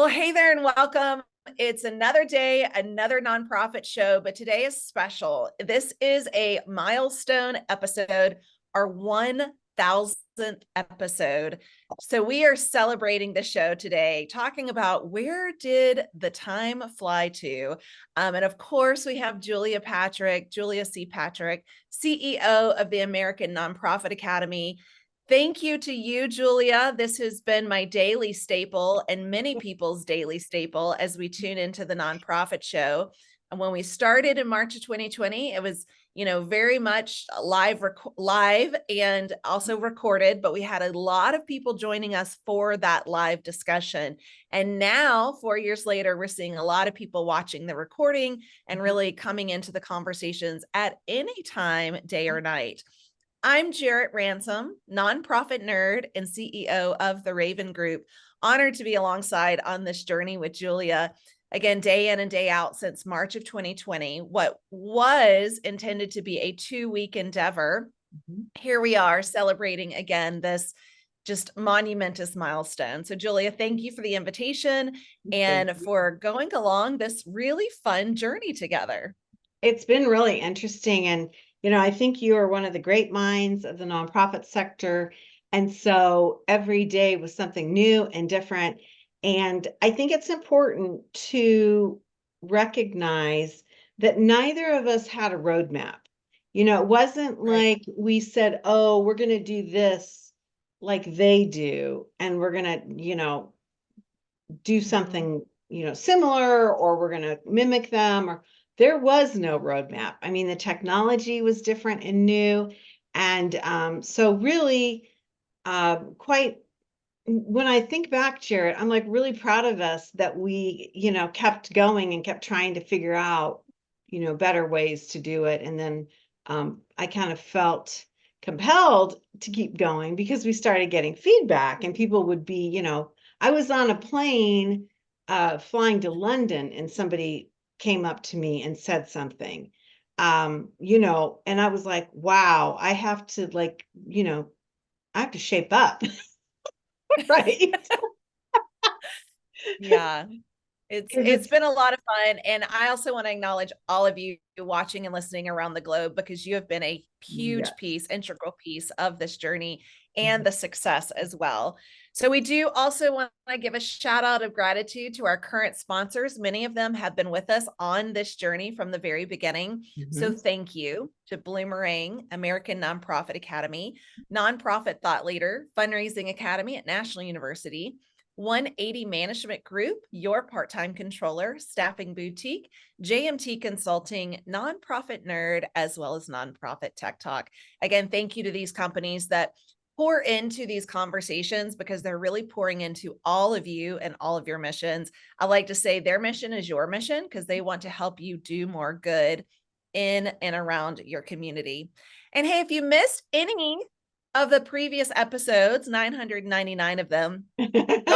Well, hey there and welcome. It's another day, another nonprofit show, but today is special. This is a milestone episode, our 1000th episode. So we are celebrating the show today, talking about where did the time fly to? And of course, we have Julia C. Patrick, CEO of the American Nonprofit Academy. Thank you to you, Julia. This has been my daily staple and many people's daily staple as we tune into the nonprofit show. And when we started in March of 2020, it was, very much live and also recorded, but we had a lot of people joining us for that live discussion. And now, 4 years later, we're seeing a lot of people watching the recording and really coming into the conversations at any time, day or night. I'm Jarrett Ransom, nonprofit nerd and CEO of the Raven Group. Honored to be alongside on this journey with Julia, again, day in and day out since March of 2020. What was intended to be a 2-week endeavor, here we are celebrating again this just monumentous milestone. So Julia, thank you for the invitation and for going along this really fun journey together. It's been really interesting. And, I think you are one of the great minds of the nonprofit sector. And so every day was something new and different. And I think it's important to recognize that neither of us had a roadmap. It wasn't like we said, oh, we're going to do this like they do. And we're going to, do something, similar, or we're going to mimic them, or there was no roadmap. I mean, the technology was different and new. And so really quite, when I think back, Jarrett, I'm like really proud of us that we, kept going and kept trying to figure out, better ways to do it. And then I kind of felt compelled to keep going because we started getting feedback and people would be, I was on a plane flying to London and somebody came up to me and said something, and I was like, wow, I have to I have to shape up. Right. Yeah. It's been a lot of fun. And I also want to acknowledge all of you watching and listening around the globe, because you have been a huge piece, integral piece of this journey and the success as well. So we do also want to give a shout out of gratitude to our current sponsors. Many of them have been with us on this journey from the very beginning. So thank you to Bloomerang, American Nonprofit Academy, Nonprofit Thought Leader, Fundraising Academy at National University, 180 Management Group, your part-time controller, Staffing Boutique, JMT Consulting, Nonprofit Nerd, as well as Nonprofit Tech Talk. Again, thank you to these companies that pour into these conversations, because they're really pouring into all of you and all of your missions. I like to say their mission is your mission, because they want to help you do more good in and around your community. And hey, if you missed any of the previous episodes, 999 of them, go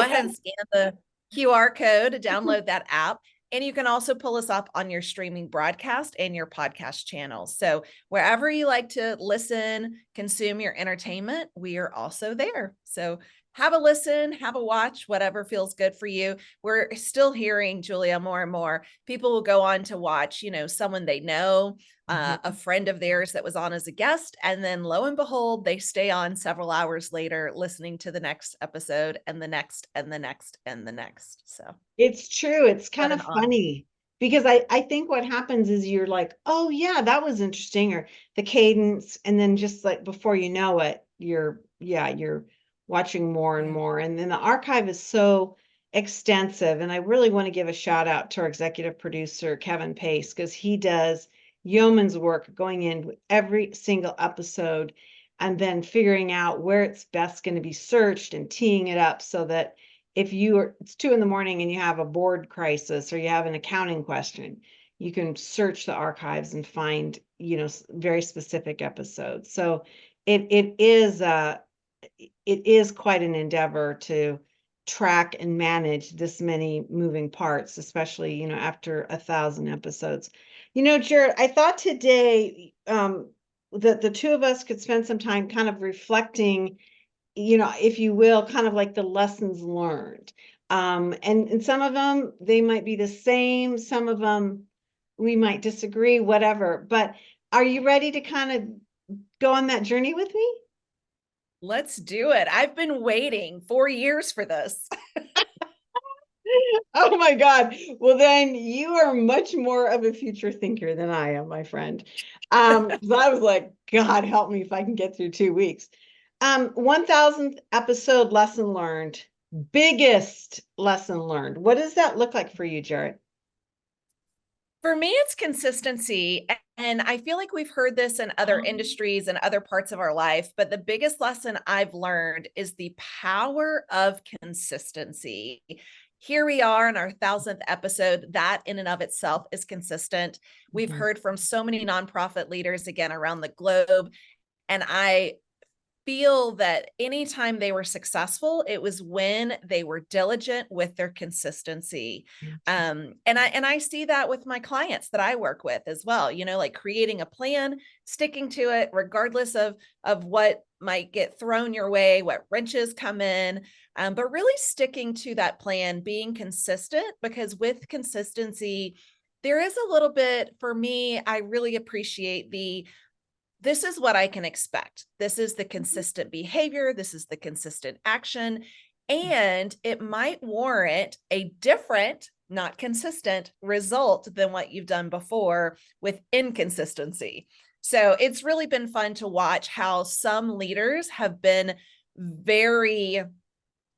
ahead and scan the QR code to download that app. And you can also pull us up on your streaming broadcast and your podcast channels. So wherever you like to listen, consume your entertainment, we are also there. So have a listen, have a watch, whatever feels good for you. We're still hearing, Julia, more and more people will go on to watch, someone they know, a friend of theirs that was on as a guest. And then lo and behold, they stay on several hours later, listening to the next episode and the next and the next and the next. So it's true. It's kind of funny because I think what happens is you're like, oh yeah, that was interesting, or the cadence. And then just like before you know it, you're watching more and more. And then the archive is so extensive. And I really want to give a shout out to our executive producer, Kevin Pace, because he does yeoman's work going in with every single episode and then figuring out where it's best going to be searched and teeing it up so that if it's 2 a.m. and you have a board crisis or you have an accounting question, you can search the archives and find, very specific episodes. So it is quite an endeavor to track and manage this many moving parts, especially, after 1,000 episodes. Jarrett, I thought today that the two of us could spend some time kind of reflecting if you will, kind of like the lessons learned. And some of them, they might be the same. Some of them we might disagree, whatever. But are you ready to kind of go on that journey with me? Let's do it. I've been waiting 4 years for this. Oh my God. Well, then you are much more of a future thinker than I am, my friend. So I was like, God help me if I can get through 2 weeks. 1000th episode lesson learned, biggest lesson learned. What does that look like for you, Jarrett? For me, it's consistency. And I feel like we've heard this in other industries and other parts of our life, but the biggest lesson I've learned is the power of consistency. Here we are in our 1000th episode. That in and of itself is consistent. We've heard from so many nonprofit leaders again around the globe. And I feel that anytime they were successful, it was when they were diligent with their consistency. And I see that with my clients that I work with as well, like creating a plan, sticking to it, regardless of what might get thrown your way, what wrenches come in, but really sticking to that plan, being consistent, because with consistency, there is a little bit, for me, I really appreciate this is what I can expect. This is the consistent behavior. This is the consistent action. And it might warrant a different, not consistent result than what you've done before with inconsistency. So it's really been fun to watch how some leaders have been very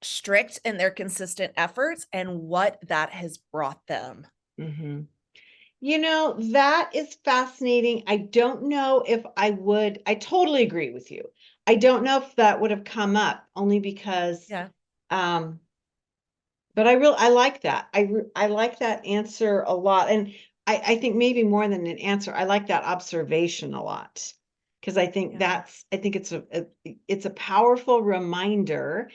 strict in their consistent efforts and what that has brought them. Mm-hmm. That is fascinating. I don't know if I totally agree with you. I don't know if that would have come up only because, Yeah. but I like that. I like that answer a lot. And I think maybe more than an answer, I like that observation a lot. Because I think it's a powerful reminder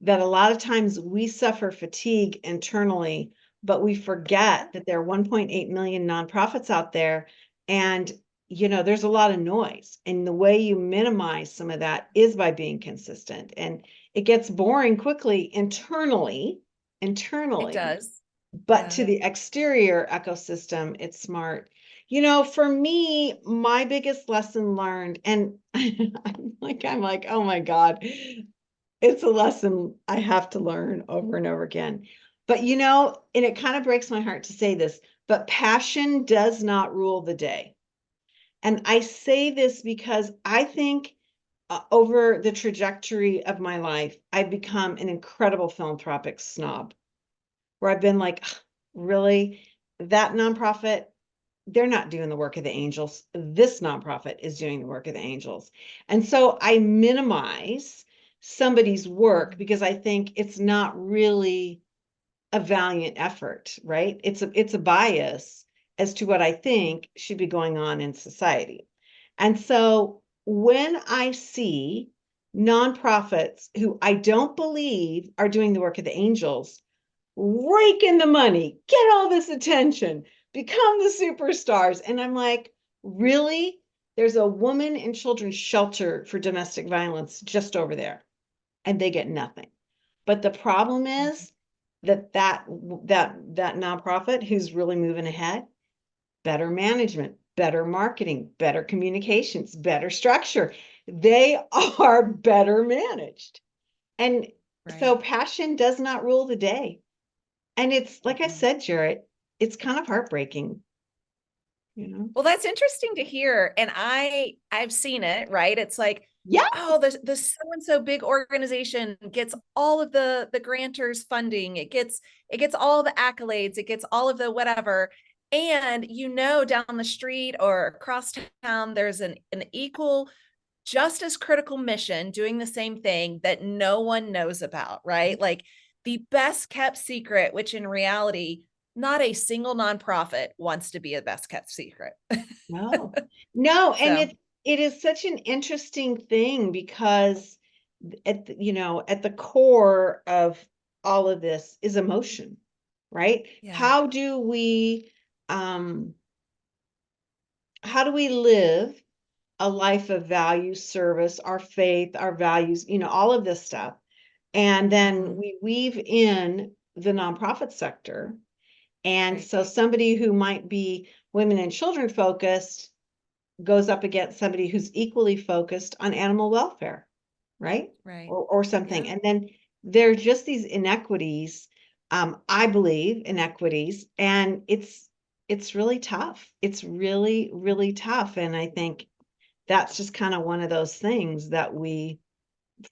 that a lot of times we suffer fatigue internally, but we forget that there are 1.8 million nonprofits out there. And, there's a lot of noise. And the way you minimize some of that is by being consistent. And it gets boring quickly It internally, does. but Yeah. to the exterior ecosystem, it's smart. For me, my biggest lesson learned, and I'm like, oh my God, it's a lesson I have to learn over and over again. But and it kind of breaks my heart to say this, but passion does not rule the day. And I say this because I think over the trajectory of my life, I've become an incredible philanthropic snob where I've been like, really, that nonprofit, they're not doing the work of the angels. This nonprofit is doing the work of the angels. And so I minimize somebody's work because I think it's not really a valiant effort, right? It's a bias as to what I think should be going on in society. And so when I see nonprofits who I don't believe are doing the work of the angels, rake in the money, get all this attention, become the superstars. And I'm like, really? There's a woman and children's shelter for domestic violence just over there, and they get nothing. But the problem is that nonprofit who's really moving ahead, better management, better marketing, better communications, better structure. They are better managed. And so Right. passion does not rule the day. And it's like I said, Jarrett, it's kind of heartbreaking. Well, that's interesting to hear. And I've seen it, right? It's like, Yeah. oh, the so-and-so big organization gets all of the grantors funding. It gets all the accolades, it gets all of the whatever. And down the street or across town, there's an equal, just as critical mission doing the same thing that no one knows about, right? Like the best kept secret, which in reality, not a single nonprofit wants to be a best kept secret. No, no. And So, it is such an interesting thing because at the core of all of this is emotion, right? yeah. How do we live a life of value, service, our faith, our values, all of this stuff. And then we weave in the nonprofit sector. And so somebody who might be women and children focused goes up against somebody who's equally focused on animal welfare, right? Or something. And then there's just these inequities, I believe inequities, and it's really tough. It's really, really tough. And I think that's just kind of one of those things that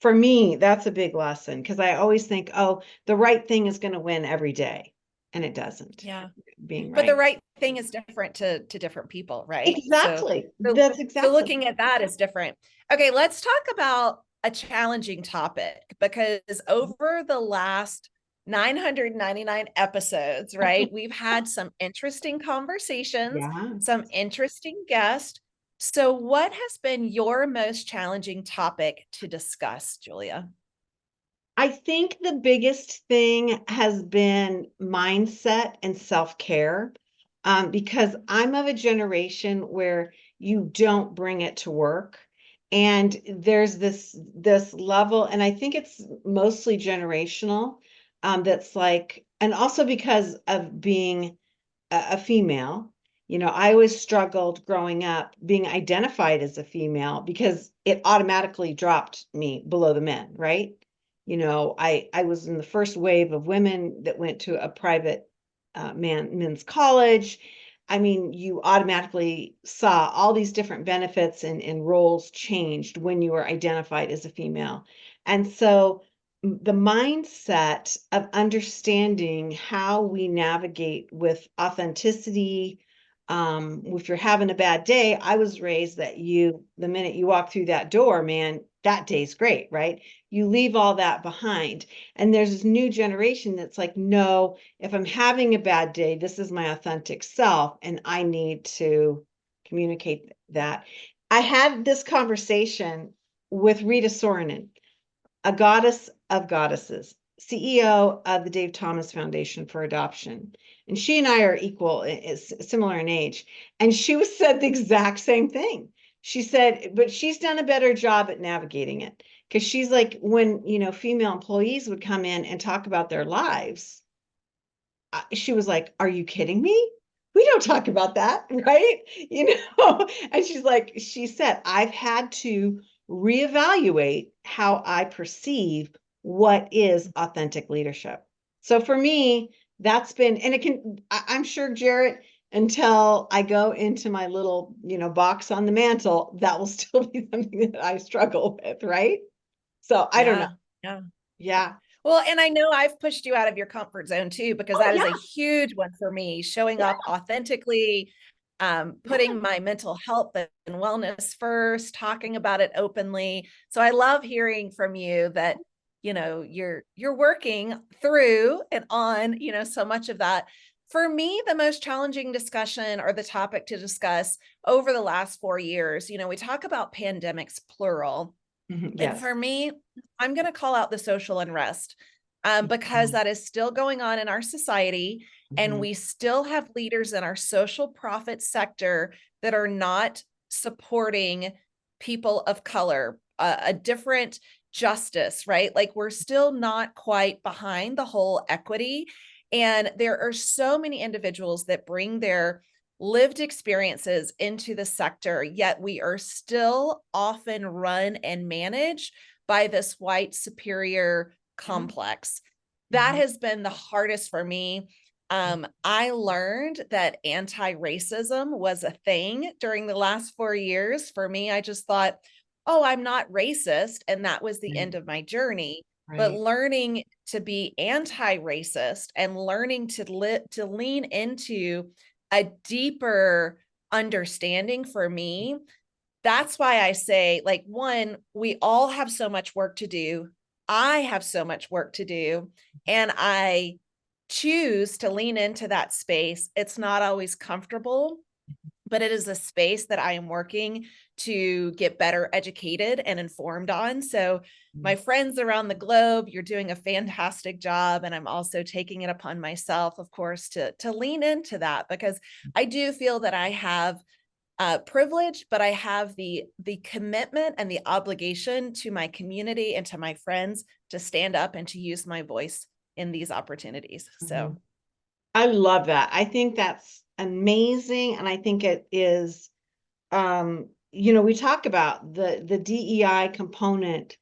for me, that's a big lesson, because I always think, oh, the right thing is going to win every day. And it doesn't. Yeah. Being right. But the right thing is different to different people, right? Exactly. That's exactly. So looking at that is different. Okay, let's talk about a challenging topic, because over the last 999 episodes, right, we've had some interesting conversations, some interesting guests. So what has been your most challenging topic to discuss, Julia? I think the biggest thing has been mindset and self-care, because I'm of a generation where you don't bring it to work. And there's this level, and I think it's mostly generational, that's like, and also because of being a female, I always struggled growing up being identified as a female, because it automatically dropped me below the men, right? I was in the first wave of women that went to a private men's college. I mean, you automatically saw all these different benefits and roles changed when you were identified as a female. And so the mindset of understanding how we navigate with authenticity. If you're having a bad day, I was raised that the minute you walk through that door, man, that day's great, right? You leave all that behind. And there's this new generation that's like, no, if I'm having a bad day, this is my authentic self, and I need to communicate that. I had this conversation with Rita Sorinen, a goddess of goddesses, CEO of the Dave Thomas Foundation for Adoption. And she and I are similar in age. And she said the exact same thing. She said, but she's done a better job at navigating it. Because she's like, when, female employees would come in and talk about their lives, she was like, are you kidding me? We don't talk about that, right? And she said, I've had to reevaluate how I perceive what is authentic leadership. So for me, that's been, and I'm sure, Jarrett, until I go into my little, box on the mantle, that will still be something that I struggle with, right? So I don't know. Yeah. Well, and I know I've pushed you out of your comfort zone too, because that is a huge one for me, showing up authentically, putting my mental health and wellness first, talking about it openly. So I love hearing from you that, you're working through and on, so much of that. For me, the most challenging discussion, or the topic to discuss over the last 4 years, we talk about pandemics, plural. And for me, I'm going to call out the social unrest, because that is still going on in our society. And we still have leaders in our social profit sector that are not supporting people of color, a different justice, right? Like, we're still not quite behind the whole equity. And there are so many individuals that bring their lived experiences into the sector, yet we are still often run and managed by this white superior complex. That has been the hardest for me. I learned that antiracism was a thing during the last 4 years. For me, I just thought, oh, I'm not racist. And that was the end of my journey. But learning to be anti-racist and learning to lean into a deeper understanding, for me, that's why I say, like, one, we all have so much work to do. I have so much work to do, and I choose to lean into that space. It's not always comfortable, but it is a space that I am working to get better educated and informed on. So my friends around the globe, you're doing a fantastic job. And I'm also taking it upon myself, of course, to lean into that, because I do feel that I have privilege, but I have the commitment and the obligation to my community and to my friends to stand up and to use my voice in these opportunities. So I love that. I think that's amazing. And I think it is, we talk about the DEI component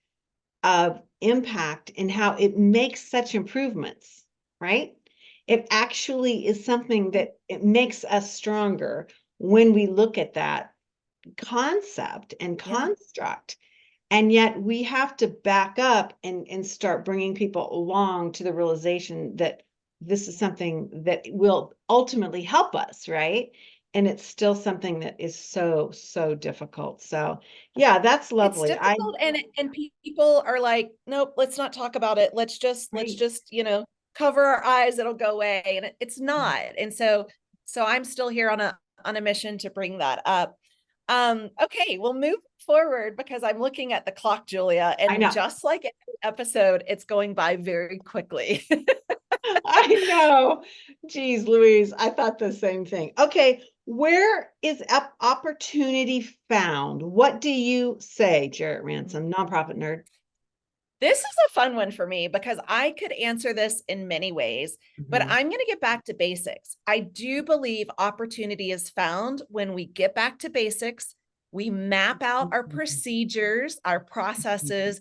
of impact and how it makes such improvements, right? It actually is something that it makes us stronger when we look at that concept and construct. And yet we have to back up and start bringing people along to the realization that this is something that will ultimately help us, right? And it's still something that is so, so difficult. So yeah, that's it's lovely. difficult, and people are like, nope, let's not talk about it. Let's just Right. cover our eyes, it'll go away. And it's not. And so I'm still here on a mission to bring that up. Okay, we'll move forward because I'm looking at the clock, Julia, I and know. just like every episode, it's going by very quickly. I know. Geez, Louise, I thought the same thing. Okay, where is opportunity found? What do you say, Jarrett Ransom, nonprofit nerd? This is a fun one for me because I could answer this in many ways, but I'm going to get back to basics. I do believe opportunity is found when we get back to basics, we map out our procedures, our processes,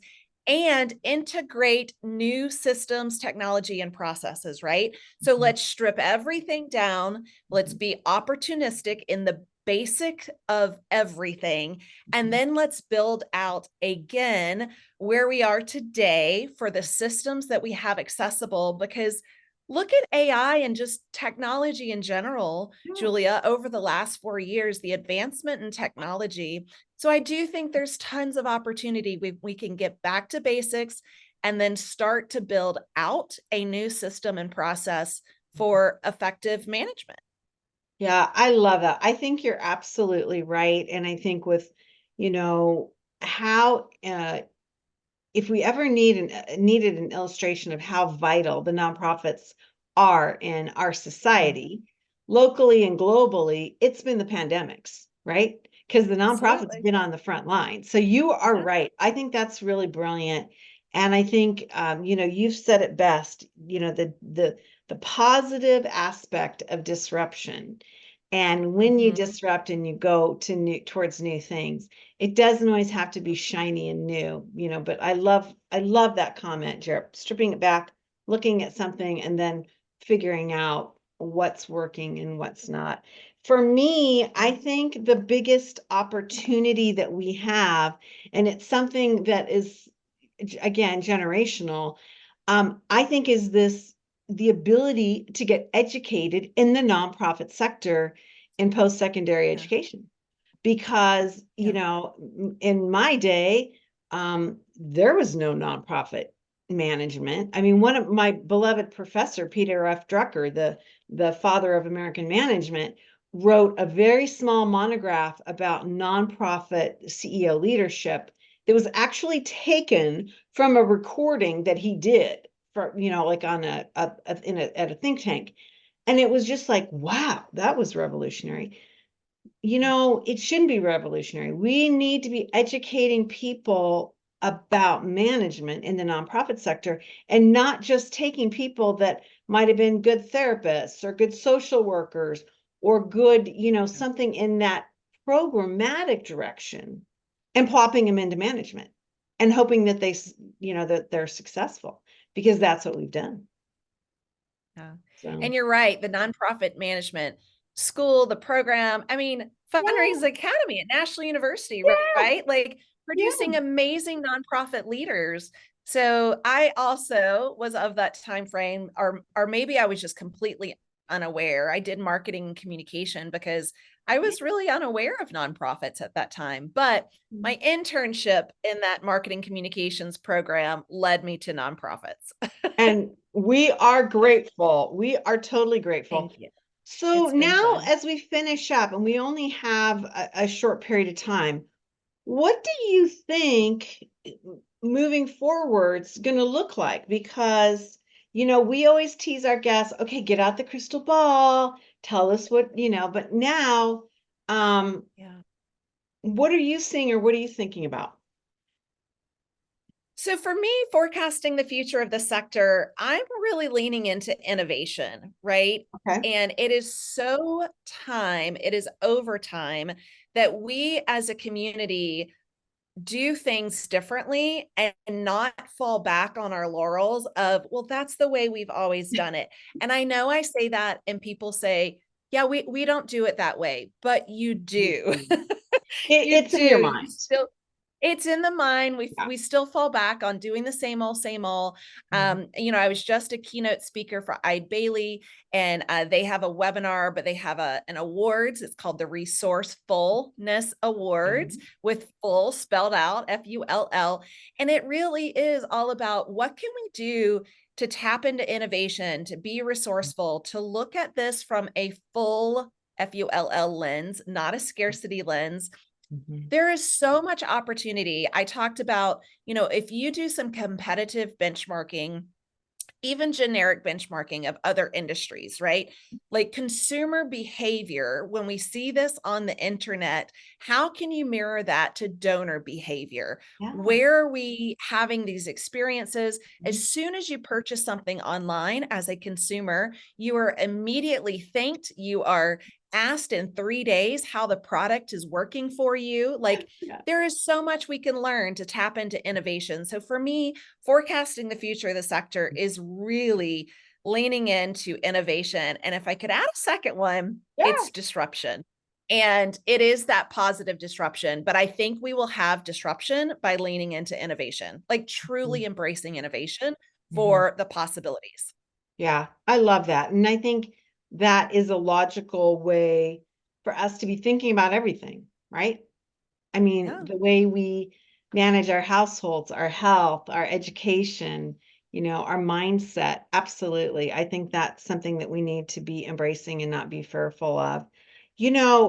and integrate new systems, technology, and processes, right? So let's strip everything down. Let's be opportunistic in the basic of everything. And then let's build out again where we are today for the systems that we have accessible, because look at AI and just technology in general, Julia, over the last 4 years, the advancement in technology. So I do think there's tons of opportunity. We can get back to basics and then start to build out a new system and process for effective management. Yeah, I love that. I think you're absolutely right. And I think with, how if we ever needed an illustration of how vital the nonprofits are in our society, locally and globally, it's been the pandemics, right? Because the nonprofits Absolutely. have been on the front line. So you are right. I think that's really brilliant. And I think, you've said it best, the positive aspect of disruption. And when you disrupt and you go towards new things, it doesn't always have to be shiny and new, but I love that comment, Jared, stripping it back, looking at something and then figuring out what's working and what's not. For me, I think the biggest opportunity that we have, and it's something that is, again, generational, I think is the ability to get educated in the nonprofit sector in post-secondary education. Because, in my day, there was no nonprofit management. I mean, one of my beloved professor, Peter F. Drucker, the father of American management, wrote a very small monograph about nonprofit CEO leadership that was actually taken from a recording that he did for, like on at a think tank. And it was just like, wow, that was revolutionary. It shouldn't be revolutionary. We need to be educating people about management in the nonprofit sector and not just taking people that might have been good therapists or good social workers or good, something in that programmatic direction and plopping them into management and hoping that that they're successful, because that's what we've done. Yeah. So, And you're right, the nonprofit management school, the program, I mean, Fundraise Academy at National University, right? Like producing amazing nonprofit leaders. So I also was of that time frame, or maybe I was just completely unaware. I did marketing and communication because I was really unaware of nonprofits at that time. But my internship in that marketing communications program led me to nonprofits. And we are grateful. We are totally grateful. Thank you. So It's been now, fun. as we finish up, and we only have a short period of time, what do you think moving forward is going to look like? Because, we always tease our guests, okay, get out the crystal ball, tell us what, but now Yeah. What are you seeing or what are you thinking about? So for me, forecasting the future of the sector, I'm really leaning into innovation, right? Okay. And it is over time that we as a community do things differently and not fall back on our laurels of, well, that's the way we've always done it. And I know I say that and people say, yeah, we don't do it that way, but you do. You It's in your do. You mind. still, it's in the mind. We Yeah. we still fall back on doing the same old, same old. I was just a keynote speaker for Ide Bailey, and they have a webinar, but they have an awards. It's called the Resourcefulness Awards, with full spelled out, FULL. And it really is all about what can we do to tap into innovation, to be resourceful, to look at this from a full FULL lens, not a scarcity lens. There is so much opportunity. I talked about, if you do some competitive benchmarking, even generic benchmarking of other industries, right? Like consumer behavior, when we see this on the internet, how can you mirror that to donor behavior? Yeah. Where are we having these experiences? As soon as you purchase something online as a consumer, you are immediately thanked. You are asked in 3 days how the product is working for you. Like Yeah. there is so much we can learn to tap into innovation. So for me, forecasting the future of the sector is really leaning into innovation. And if I could add a second one, Yeah. it's disruption. And it is that positive disruption. But I think we will have disruption by leaning into innovation, like truly embracing innovation for the possibilities. Yeah, I love that. And I think that is a logical way for us to be thinking about everything, right? I mean, Yeah. the way we manage our households, our health, our education, our mindset. Absolutely. I think that's something that we need to be embracing and not be fearful of.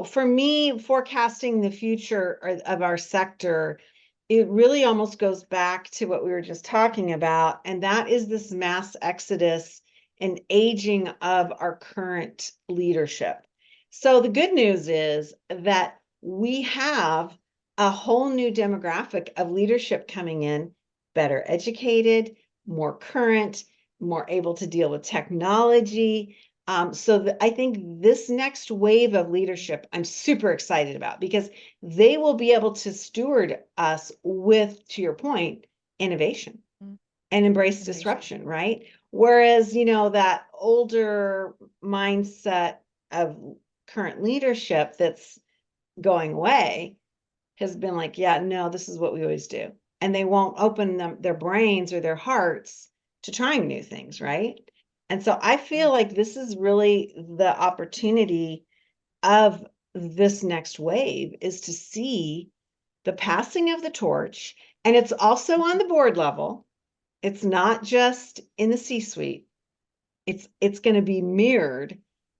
For me, forecasting the future of our sector, it really almost goes back to what we were just talking about, and that is this mass exodus and aging of our current leadership. So the good news is that we have a whole new demographic of leadership coming in, better educated, more current, more able to deal with technology. I think this next wave of leadership, I'm super excited about because they will be able to steward us with, to your point, innovation and embrace disruption, right? Whereas, that older mindset of current leadership that's going away has been like, yeah, no, this is what we always do. And they won't open their brains or their hearts to trying new things, right? And so I feel like this is really the opportunity of this next wave is to see the passing of the torch. And it's also on the board level. It's not just in the C-suite. It's going to be mirrored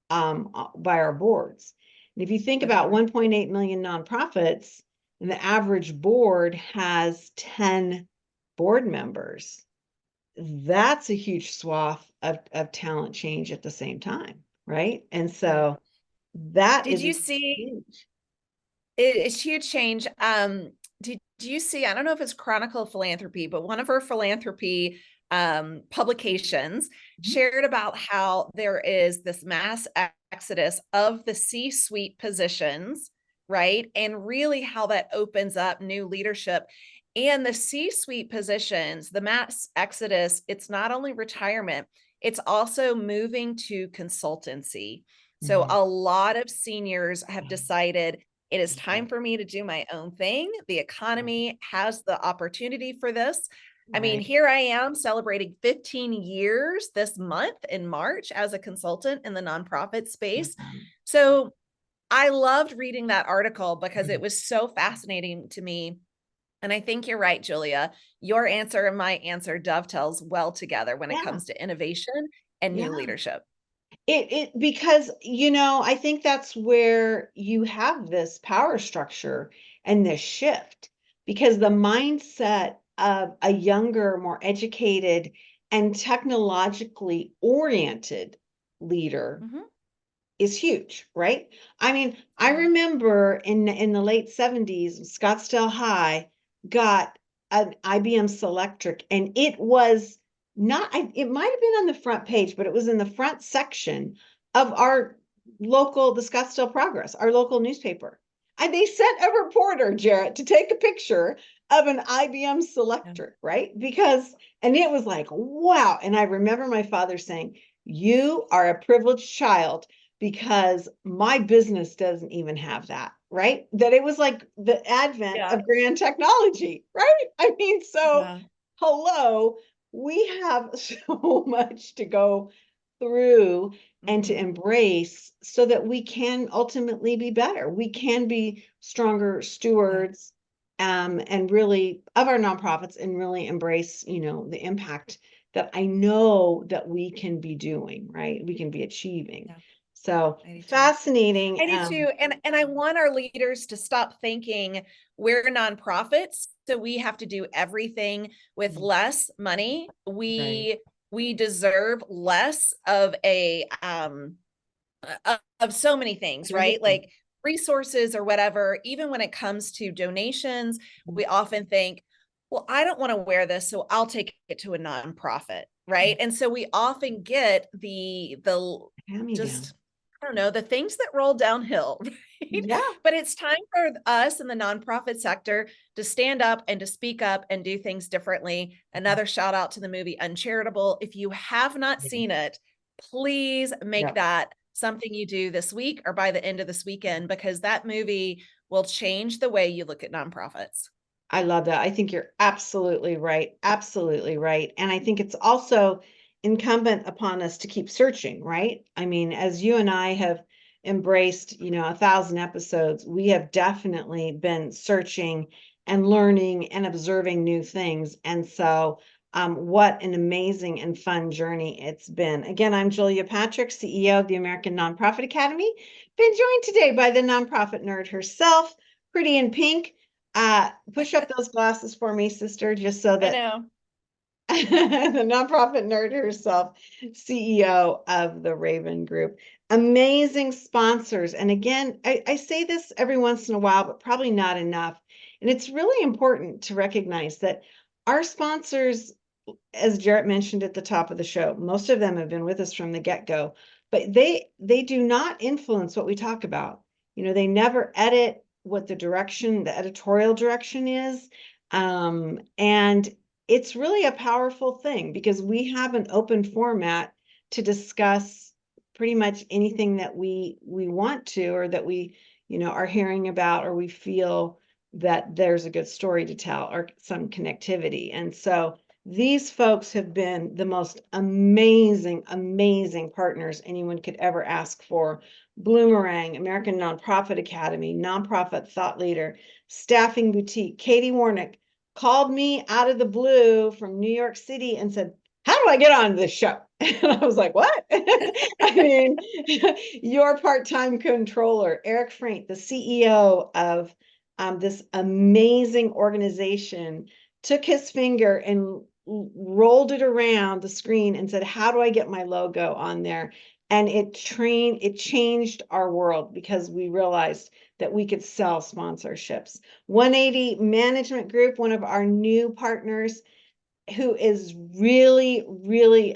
by our boards. And if you think about 1.8 million nonprofits, and the average board has 10 board members, that's a huge swath of talent change at the same time, right? And so that Did is you see huge. it's huge change? Did you see, I don't know if it's Chronicle of Philanthropy, but one of her philanthropy publications shared about how there is this mass exodus of the C-suite positions, right? And really how that opens up new leadership. And the C-suite positions, the mass exodus, it's not only retirement, it's also moving to consultancy. So a lot of seniors have decided it is time for me to do my own thing. The economy has the opportunity for this. I mean, here I am celebrating 15 years this month in March as a consultant in the nonprofit space. So I loved reading that article because it was so fascinating to me. And I think you're right, Julia. Your answer and my answer dovetails well together when it Yeah, comes to innovation and new yeah. leadership. Because I think that's where you have this power structure and this shift because the mindset of a younger, more educated, and technologically oriented leader is huge, right? I mean, I remember in the late 70s, Scottsdale High got an IBM Selectric, and it was not, it might have been on the front page, but it was in the front section of our local, the Scottsdale Progress, our local newspaper. And they sent a reporter, Jarrett, to take a picture of an IBM Selectric, right? Because, and it was like, wow. And I remember my father saying, you are a privileged child because my business doesn't even have that, right? That it was like the advent of grand technology, right? I mean, so hello, we have so much to go through and to embrace so that we can ultimately be better. We can be stronger stewards and really of our nonprofits and really embrace, you know, the impact that I know that we can be doing, right? We can be achieving. So fascinating. I do too. And I want our leaders to stop thinking we're nonprofits, so we have to do everything with less money. We deserve less of of so many things, right? Like resources or whatever. Even when it comes to donations, we often think, well, I don't want to wear this, so I'll take it to a nonprofit, right? And so we often get the just I don't know, the things that roll downhill, right? Yeah. But it's time for us in the nonprofit sector to stand up and to speak up and do things differently. Another shout out to the movie Uncharitable. If you have not seen it, please make that something you do this week or by the end of this weekend, because that movie will change the way you look at nonprofits. I love that. I think you're absolutely right. Absolutely right. And I think it's also incumbent upon us to keep searching, right? I mean, as you and I have embraced, you know, 1,000 episodes, we have definitely been searching and learning and observing new things. And so, what an amazing and fun journey it's been. Again, I'm Julia Patrick, CEO of the American Nonprofit Academy. Been joined today by the nonprofit nerd herself, pretty in pink. Push up those glasses for me, sister, just so that I know. the nonprofit nerd herself, CEO of the Raven Group. Amazing sponsors. And again, I say this every once in a while, but probably not enough. And it's really important to recognize that our sponsors, as Jarrett mentioned at the top of the show, most of them have been with us from the get-go, but they do not influence what we talk about. You know, they never edit what the direction, the editorial direction is. And it's really a powerful thing because we have an open format to discuss pretty much anything that we want to, or that we, you know, are hearing about, or we feel that there's a good story to tell or some connectivity. And so these folks have been the most amazing, amazing partners anyone could ever ask for. Bloomerang, American Nonprofit Academy, Nonprofit Thought Leader, Staffing Boutique. Katie Warnick called me out of the blue from New York City and said, how do I get on this show? And I was like, what? I mean, your part-time controller, Eric Frank, the CEO of this amazing organization, took his finger and rolled it around the screen and said, how do I get my logo on there? And it changed our world because we realized that we could sell sponsorships. 180 Management Group, one of our new partners, who is really, really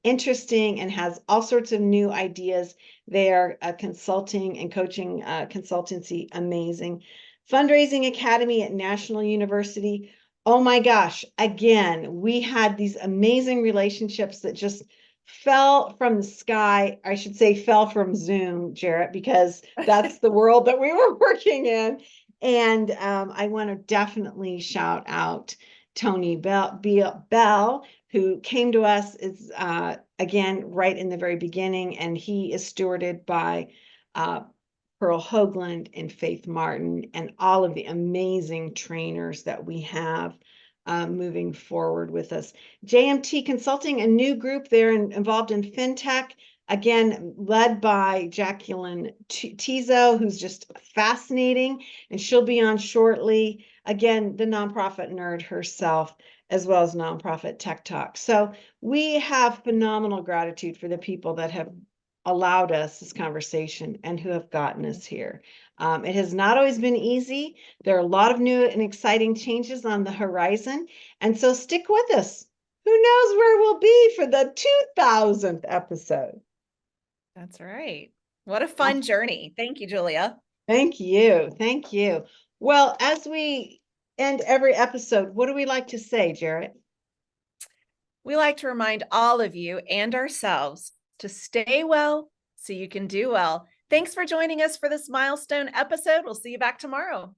interesting and has all sorts of new ideas. They are a consulting and coaching consultancy, amazing. Fundraising Academy at National University. Oh my gosh, again, we had these amazing relationships that just fell from the sky. I should say fell from Zoom, Jarrett, because that's the world that we were working in. And I want to definitely shout out Tony Bell, who came to us is again right in the very beginning, and he is stewarded by Pearl Hoagland and Faith Martin and all of the amazing trainers that we have moving forward with us. JMT Consulting, a new group there involved in fintech, again led by Jacqueline Tizo, who's just fascinating, and she'll be on shortly. Again, the nonprofit nerd herself, as well as Nonprofit Tech Talk. So we have phenomenal gratitude for the people that have allowed us this conversation and who have gotten us here. It has not always been easy. There are a lot of new and exciting changes on the horizon. And so stick with us. Who knows where we'll be for the 2000th episode? That's right. What a fun journey. Thank you, Julia. Thank you. Thank you. Well, as we end every episode, what do we like to say, Jarrett? We like to remind all of you and ourselves to stay well so you can do well. Thanks for joining us for this milestone episode. We'll see you back tomorrow.